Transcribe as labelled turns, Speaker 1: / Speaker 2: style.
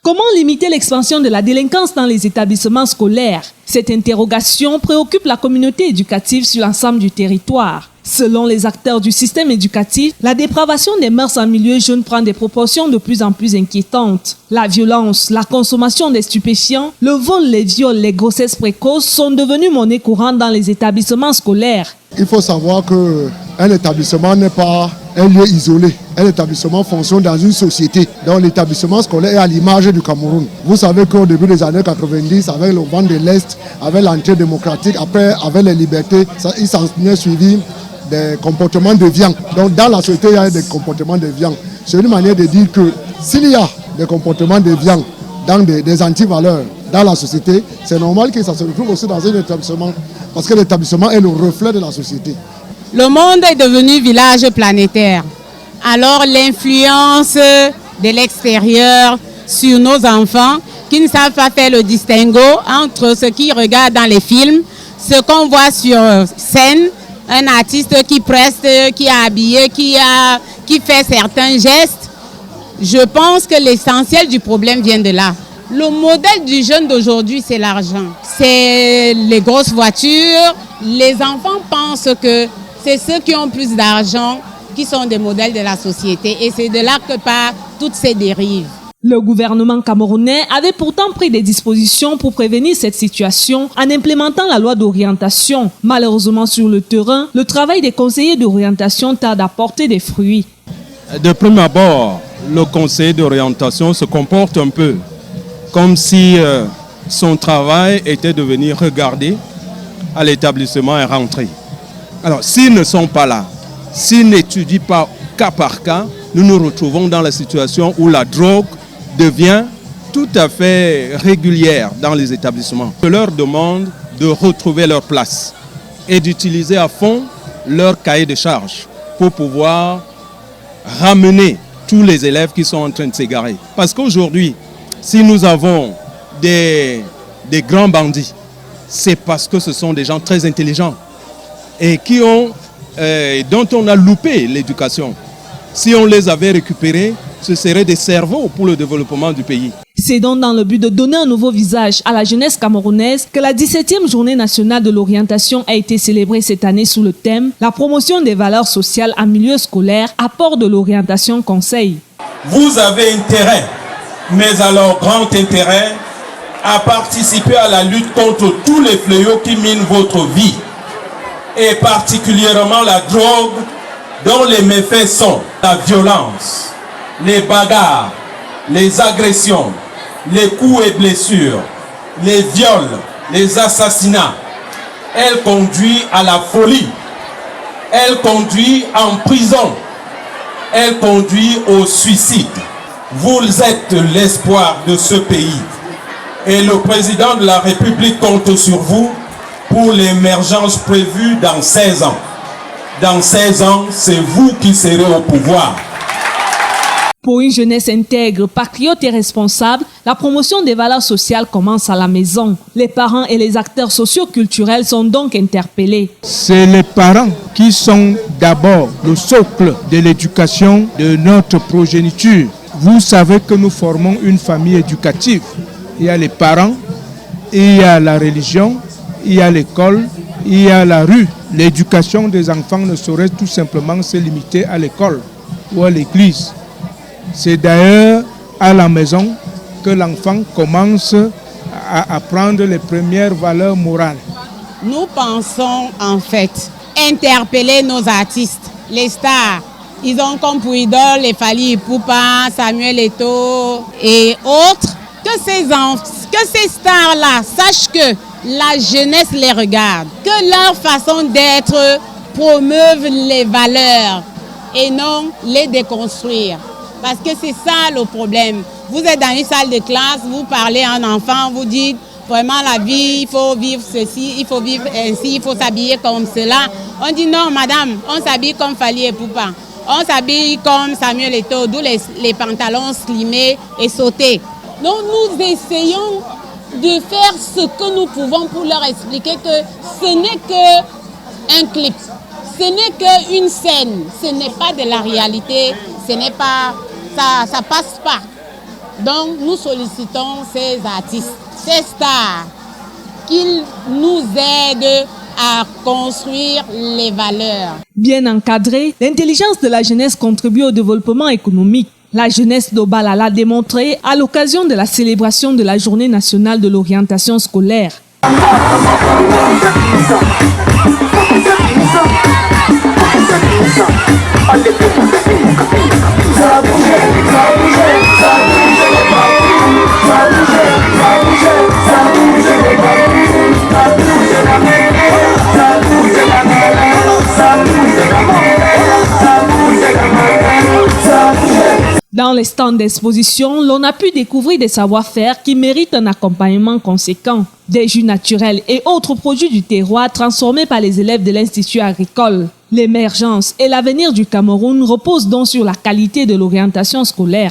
Speaker 1: Comment limiter l'expansion de la délinquance dans les établissements scolaires? Cette interrogation préoccupe la communauté éducative sur l'ensemble du territoire. Selon les acteurs du système éducatif, la dépravation des mœurs en milieu jeune prend des proportions de plus en plus inquiétantes. La violence, la consommation des stupéfiants, le vol, les viols, les grossesses précoces sont devenus monnaie courante dans les établissements scolaires.
Speaker 2: Il faut savoir qu'un établissement n'est pas un lieu isolé. Un établissement fonctionne dans une société. Donc l'établissement scolaire est à l'image du Cameroun. Vous savez qu'au début des années 90, avec le vent de l'Est, avec l'entrée démocratique, après avec les libertés, il s'en est suivi des comportements déviants. Donc dans la société, il y a des comportements déviants. C'est une manière de dire que s'il y a des comportements déviants dans des antivaleurs dans la société, c'est normal que ça se retrouve aussi dans un établissement. Parce que l'établissement est le reflet de la société.
Speaker 3: Le monde est devenu village planétaire. Alors l'influence de l'extérieur sur nos enfants qui ne savent pas faire le distinguo entre ce qu'ils regardent dans les films, ce qu'on voit sur scène, un artiste qui preste, qui est habillé, qui fait certains gestes. Je pense que l'essentiel du problème vient de là. Le modèle du jeune d'aujourd'hui, c'est l'argent. C'est les grosses voitures. Les enfants pensent que c'est ceux qui ont plus d'argent qui sont des modèles de la société. Et c'est de là que partent toutes ces dérives.
Speaker 1: Le gouvernement camerounais avait pourtant pris des dispositions pour prévenir cette situation en implémentant la loi d'orientation. Malheureusement, sur le terrain, le travail des conseillers d'orientation tarde à porter des fruits.
Speaker 4: De prime abord, le conseiller d'orientation se comporte un peu comme si son travail était de venir regarder à l'établissement et rentrer. Alors, s'ils ne sont pas là, s'ils n'étudient pas cas par cas, nous nous retrouvons dans la situation où la drogue devient tout à fait régulière dans les établissements. Je leur demande de retrouver leur place et d'utiliser à fond leur cahier de charges pour pouvoir ramener tous les élèves qui sont en train de s'égarer. Parce qu'aujourd'hui, si nous avons des grands bandits, c'est parce que ce sont des gens très intelligents et dont on a loupé l'éducation. Si on les avait récupérés, ce seraient des cerveaux pour le développement du pays.
Speaker 1: C'est donc dans le but de donner un nouveau visage à la jeunesse camerounaise que la 17e journée nationale de l'orientation a été célébrée cette année sous le thème « La promotion des valeurs sociales en milieu scolaire, apport de l'orientation conseil ».
Speaker 5: Vous avez intérêt, mais alors grand intérêt, à participer à la lutte contre tous les fléaux qui minent votre vie, et particulièrement la drogue, dont les méfaits sont la violence, les bagarres, les agressions, les coups et blessures, les viols, les assassinats. Elle conduit à la folie, elle conduit en prison, elle conduit au suicide. Vous êtes l'espoir de ce pays et le président de la République compte sur vous pour l'émergence prévue dans 16 ans. Dans 16 ans, c'est vous qui serez au pouvoir.
Speaker 1: Pour une jeunesse intègre, patriote et responsable, la promotion des valeurs sociales commence à la maison. Les parents et les acteurs socio-culturels sont donc interpellés.
Speaker 6: C'est les parents qui sont d'abord le socle de l'éducation de notre progéniture. Vous savez que nous formons une famille éducative. Il y a les parents, il y a la religion, il y a l'école, il y a la rue. L'éducation des enfants ne saurait tout simplement se limiter à l'école ou à l'église. C'est d'ailleurs à la maison que l'enfant commence à apprendre les premières valeurs morales.
Speaker 3: Nous pensons en fait interpeller nos artistes, les stars. Ils ont comme pour idole les Fally Ipupa, Samuel Eto'o et autres. Que ces stars-là sachent que la jeunesse les regarde, que leur façon d'être promeuve les valeurs et non les déconstruire. Parce que c'est ça le problème. Vous êtes dans une salle de classe, vous parlez à un enfant, vous dites vraiment la vie, il faut vivre ceci, il faut vivre ainsi, il faut s'habiller comme cela. On dit non madame, on s'habille comme Fally Ipupa, on s'habille comme Samuel Eto'o, d'où les pantalons slimés et sautés. Donc nous essayons de faire ce que nous pouvons pour leur expliquer que ce n'est qu'un clip, ce n'est qu'une scène, ce n'est pas de la réalité, ce n'est pas, ça passe pas. Donc nous sollicitons ces artistes, ces stars, qu'ils nous aident à construire les valeurs.
Speaker 1: Bien encadrée, l'intelligence de la jeunesse contribue au développement économique. La jeunesse d'Obala l'a démontré à l'occasion de la célébration de la Journée nationale de l'orientation scolaire. Dans les stands d'exposition, l'on a pu découvrir des savoir-faire qui méritent un accompagnement conséquent. Des jus naturels et autres produits du terroir transformés par les élèves de l'Institut agricole. L'émergence et l'avenir du Cameroun reposent donc sur la qualité de l'orientation scolaire.